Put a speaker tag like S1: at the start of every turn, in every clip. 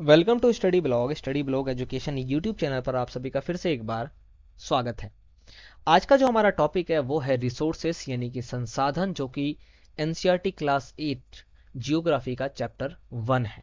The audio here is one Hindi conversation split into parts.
S1: Welcome to study blog education YouTube channel पर आप सभी का फिर से एक बार स्वागत है। आज का जो हमारा टॉपिक है वो है रिसोर्सेस यानी कि संसाधन, जो कि एनसीईआरटी क्लास 8 जियोग्राफी का चैप्टर 1 है।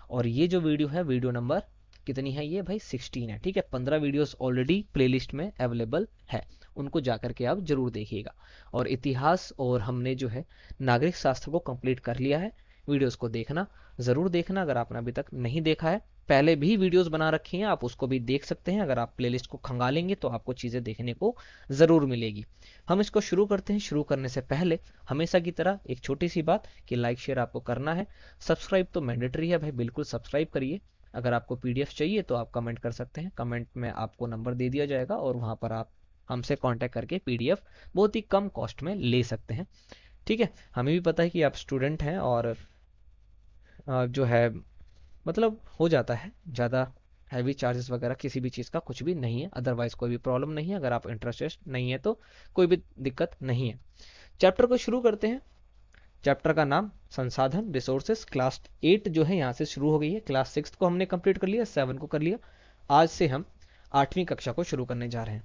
S1: और ये जो वीडियो है, वीडियो नंबर कितनी है ये भाई? 16 है। ठीक है, 15 वीडियोस ऑलरेडी प्लेलिस्ट में अवेलेबल है, उनको जाकर के आप जरूर देखिएगा। और इतिहास और हमने जो है नागरिक शास्त्र को कंप्लीट कर लिया है। वीडियोस को देखना, ज़रूर देखना। अगर आपने अभी तक नहीं देखा है, पहले भी वीडियोस बना रखी हैं, आप उसको भी देख सकते हैं। अगर आप प्लेलिस्ट को खंगालेंगे तो आपको चीज़ें देखने को ज़रूर मिलेगी। हम इसको शुरू करते हैं। शुरू करने से पहले हमेशा की तरह एक छोटी सी बात कि लाइक शेयर आपको करना है। सब्सक्राइब तो मैंडेटरी है भाई, बिल्कुल सब्सक्राइब करिए। अगर आपको पीडीएफ चाहिए तो आप कमेंट कर सकते हैं, कमेंट में आपको नंबर दे दिया जाएगा और वहाँ पर आप हमसे कांटेक्ट करके पीडीएफ बहुत ही कम कॉस्ट में ले सकते हैं। ठीक है, हमें भी पता है कि आप स्टूडेंट हैं और जो है मतलब हो जाता है ज़्यादा हैवी चार्जेस वगैरह किसी भी चीज़ का कुछ भी नहीं है। अदरवाइज कोई भी प्रॉब्लम नहीं है। अगर आप इंटरेस्टेड नहीं है तो कोई भी दिक्कत नहीं है। चैप्टर को शुरू करते हैं। चैप्टर का नाम संसाधन, रिसोर्सेस। क्लास 8 जो है यहाँ से शुरू हो गई है। क्लास 6 को हमने कंप्लीट कर लिया, 7 को कर लिया। आज से हम 8वीं कक्षा को शुरू करने जा रहे हैं।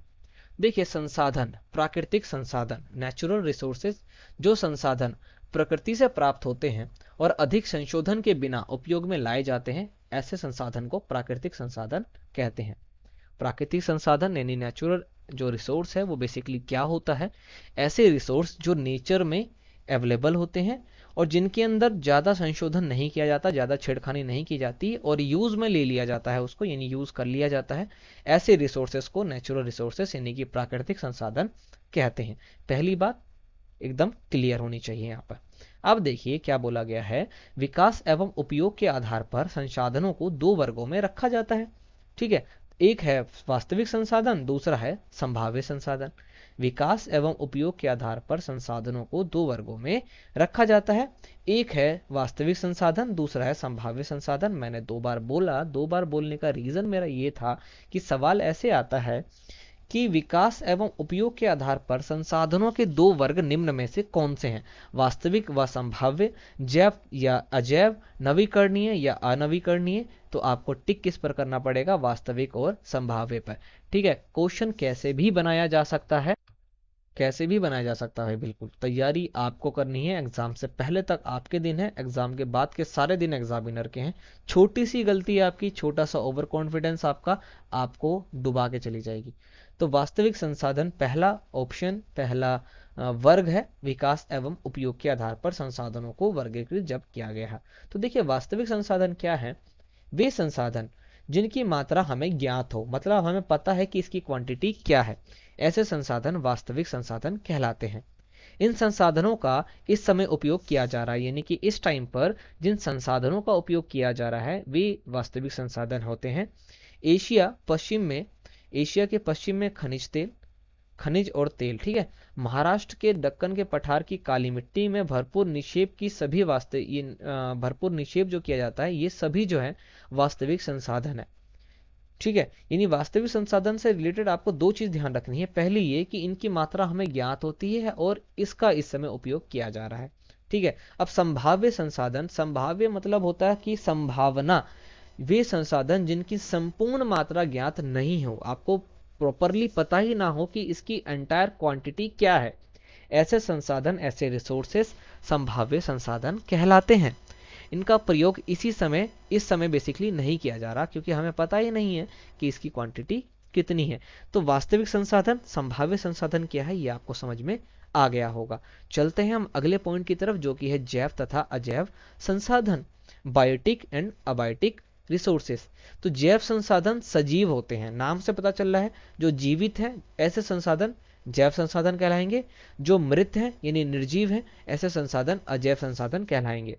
S1: देखिए, संसाधन, प्राकृतिक संसाधन, नेचुरल रिसोर्सेज, जो संसाधन प्रकृति से प्राप्त होते हैं और अधिक संशोधन के बिना उपयोग में लाए जाते हैं, ऐसे संसाधन को प्राकृतिक संसाधन कहते हैं। प्राकृतिक संसाधन यानी नेचुरल जो रिसोर्स है वो बेसिकली क्या होता है? ऐसे रिसोर्स जो नेचर में अवेलेबल होते हैं और जिनके अंदर ज़्यादा संशोधन नहीं किया जाता, ज़्यादा छेड़खानी नहीं की जाती और यूज़ में ले लिया जाता है उसको, यानी यूज़ कर लिया जाता है। ऐसे रिसोर्सेस को नेचुरल रिसोर्सेस यानी कि प्राकृतिक संसाधन कहते हैं। पहली बात एकदम क्लियर होनी चाहिए यहाँ पर। अब देखिए क्या बोला गया है। विकास एवं उपयोग के आधार पर संसाधनों को दो वर्गों में रखा जाता है। ठीक है, एक है वास्तविक संसाधन, दूसरा है संभाव्य संसाधन। विकास एवं उपयोग के आधार पर संसाधनों को दो वर्गों में रखा जाता है। एक है वास्तविक संसाधन, दूसरा है संभाव्य संसाधन। मैंने दो बार बोला, दो बार बोलने का रीजन मेरा ये था कि सवाल ऐसे आता है कि विकास एवं उपयोग के आधार पर संसाधनों के दो वर्ग निम्न में से कौन से हैं? वास्तविक व संभाव्य, जैव या अजैव, नवीकरणीय या अनवीकरणीय। तो आपको टिक किस पर करना पड़ेगा? वास्तविक और संभाव्य पर। ठीक है, क्वेश्चन कैसे भी बनाया जा सकता है, कैसे भी बनाया जा सकता है। बिल्कुल तैयारी आपको करनी है। एग्जाम से पहले तक आपके दिन है, एग्जाम के बाद के सारे दिन एग्जामिनर के हैं। छोटी सी गलती आपकी, छोटा सा ओवर कॉन्फिडेंस आपका, आपको डुबा के चली जाएगी। तो वास्तविक संसाधन पहला ऑप्शन, पहला वर्ग है। विकास एवं उपयोग के आधार पर संसाधनों को वर्गीकृत जब किया गया है। तो देखिए, वास्तविक संसाधन क्या है? वे संसाधन जिनकी मात्रा हमें ज्ञात हो, मतलब हमें पता है कि इसकी क्वांटिटी क्या है, ऐसे संसाधन वास्तविक संसाधन कहलाते हैं। इन संसाधनों का इस समय उपयोग किया जा रहा है, यानी कि इस टाइम पर जिन संसाधनों का उपयोग किया जा रहा है वे वास्तविक संसाधन होते हैं। एशिया पश्चिम में, एशिया के पश्चिम में खनिज तेल, खनिज और तेल। ठीक है, महाराष्ट्र के दक्कन के पठार की काली मिट्टी में भरपूर निक्षेप की सभी भरपूर निक्षेप जो किया जाता है, ये सभी जो है वास्तविक संसाधन है। ठीक है, यानी वास्तविक संसाधन से रिलेटेड आपको दो चीज ध्यान रखनी है। पहली ये कि इनकी मात्रा हमें ज्ञात होती है और इसका इस समय उपयोग किया जा रहा है। ठीक है, अब संभाव्य संसाधन, संभाव्य मतलब होता है कि संभावना, वे संसाधन जिनकी संपूर्ण मात्रा ज्ञात नहीं हो, आपको प्रॉपरली पता ही ना हो कि इसकी एंटायर क्वांटिटी क्या है, ऐसे संसाधन, ऐसे रिसोर्सेस संभाव्य संसाधन कहलाते हैं। इनका प्रयोग इस समय बेसिकली नहीं किया जा रहा, क्योंकि हमें पता ही नहीं है कि इसकी क्वांटिटी कितनी है। तो वास्तविक संसाधन, संभाव्य संसाधन क्या है, ये आपको समझ में आ गया होगा। चलते हैं हम अगले पॉइंट की तरफ, जो कि है जैव तथा अजैव संसाधन, बायोटिक एंड अबायोटिक रिसोर्सेस। तो जैव संसाधन सजीव होते हैं, नाम से पता चल रहा है, जो जीवित है ऐसे संसाधन जैव संसाधन कहलाएंगे। जो मृत है यानी निर्जीव है, ऐसे संसाधन अजैव संसाधन कहलाएंगे।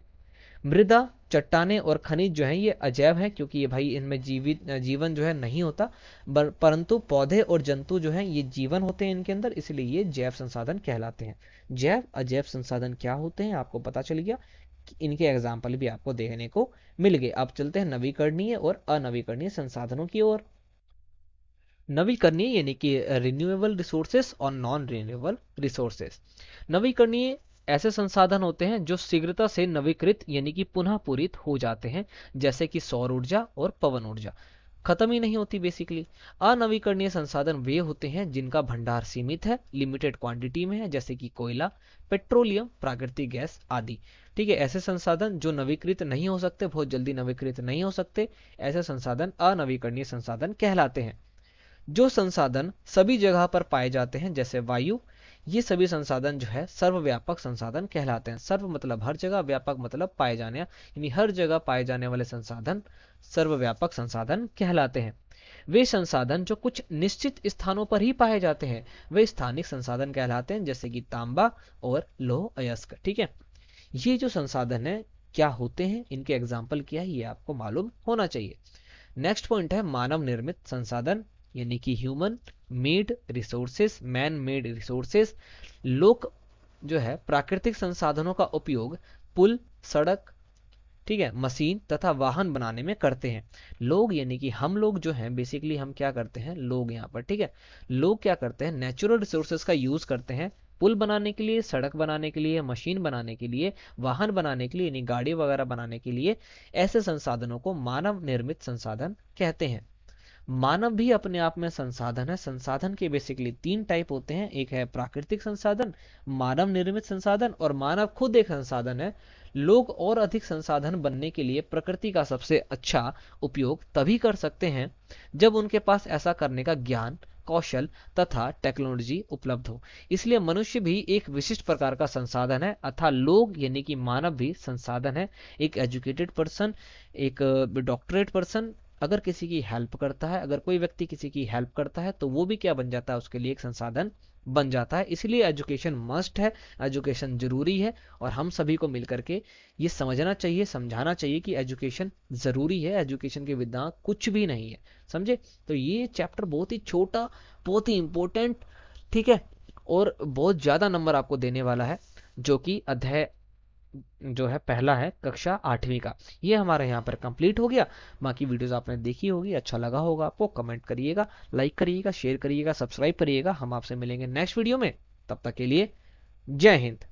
S1: मृदा, चट्टाने और खनिज जो है ये अजैव है, क्योंकि ये भाई इनमें जीवन जो है नहीं होता, परंतु पौधे और जंतु जो है ये जीवन होते हैं इनके अंदर, इसलिए ये जैव संसाधन कहलाते हैं। जैव अजैव संसाधन क्या होते हैं आपको पता चल गया, इनके एग्जाम्पल भी आपको देखने को मिल गए। अब चलते हैं नवीकरणीय और अनवीकरणीय संसाधनों की ओर। नवीकरणीय यानी कि रिन्यूएबल रिसोर्सेस और नॉन रिन्यूएबल रिसोर्सेस। नवीकरणीय ऐसे संसाधन होते हैं जो शीघ्रता से नवीकृत यानी कि पुनः पूरित हो जाते हैं, जैसे कि सौर ऊर्जा और पवन ऊर्जा, खत्म ही नहीं होती बेसिकली। अनवीकरणीय संसाधन वे होते हैं जिनका भंडार सीमित है, लिमिटेड क्वांटिटी में है, जैसे कि कोयला, पेट्रोलियम, प्राकृतिक गैस आदि। ठीक है, ऐसे संसाधन जो नवीकृत नहीं हो सकते, बहुत जल्दी नवीकृत नहीं हो सकते, ऐसे संसाधन अनवीकरणीय संसाधन कहलाते हैं। जो संसाधन सभी जगह पर पाए जाते हैं, जैसे वायु, ये सभी संसाधन जो है सर्वव्यापक संसाधन कहलाते हैं। सर्व मतलब हर जगह, व्यापक मतलब पाए जाने, यानी हर जगह पाए जाने वाले संसाधन सर्वव्यापक संसाधन कहलाते हैं। वे संसाधन जो कुछ निश्चित स्थानों पर ही पाए जाते हैं वे स्थानिक संसाधन कहलाते हैं, जैसे कि तांबा और लौह अयस्क। ठीक है, ये जो संसाधन है क्या होते हैं, इनके एग्जाम्पल क्या है, ये आपको मालूम होना चाहिए। नेक्स्ट पॉइंट है मानव निर्मित संसाधन, यानी कि human made resources, man made resources. लोग जो है प्राकृतिक संसाधनों का उपयोग पुल, सड़क, ठीक है, मशीन तथा वाहन बनाने में करते हैं। लोग यानी कि हम लोग जो हैं, बेसिकली हम क्या करते हैं, लोग यहाँ पर, ठीक है, लोग क्या करते हैं, नेचुरल रिसोर्सेज का यूज करते हैं पुल बनाने के लिए, सड़क बनाने के लिए, मशीन बनाने के लिए, वाहन बनाने के लिए, यानी गाड़ी वगैरह बनाने के लिए। ऐसे संसाधनों को मानव निर्मित संसाधन कहते हैं। मानव भी अपने आप में संसाधन है। संसाधन के बेसिकली तीन टाइप होते हैं, एक है प्राकृतिक संसाधन, मानव निर्मित संसाधन, और मानव खुद एक संसाधन है। लोग और अधिक संसाधन बनने के लिए प्रकृति का सबसे अच्छा उपयोग तभी कर सकते हैं जब उनके पास ऐसा करने का ज्ञान, कौशल तथा टेक्नोलॉजी उपलब्ध हो। इसलिए मनुष्य भी एक विशिष्ट प्रकार का संसाधन है, अतः लोग यानी कि मानव भी संसाधन है। एक एजुकेटेड पर्सन, एक डॉक्टरेट पर्सन अगर किसी की हेल्प करता है, अगर कोई व्यक्ति किसी की हेल्प करता है, तो वो भी क्या बन जाता है, उसके लिए एक संसाधन बन जाता है। इसलिए एजुकेशन मस्ट है, एजुकेशन जरूरी है, और हम सभी को मिलकर के ये समझना चाहिए, समझाना चाहिए कि एजुकेशन जरूरी है, एजुकेशन के बिना कुछ भी नहीं है। समझे? तो ये चैप्टर बहुत ही छोटा, बहुत ही इंपॉर्टेंट, ठीक है, और बहुत ज्यादा नंबर आपको देने वाला है, जो कि अध्याय जो है पहला है कक्षा 8वीं का। ये हमारे यहाँ पर कंप्लीट हो गया। बाकी वीडियोस आपने देखी होगी, अच्छा लगा होगा आपको, कमेंट करिएगा, लाइक करिएगा, शेयर करिएगा, सब्सक्राइब करिएगा। हम आपसे मिलेंगे नेक्स्ट वीडियो में, तब तक के लिए जय हिंद।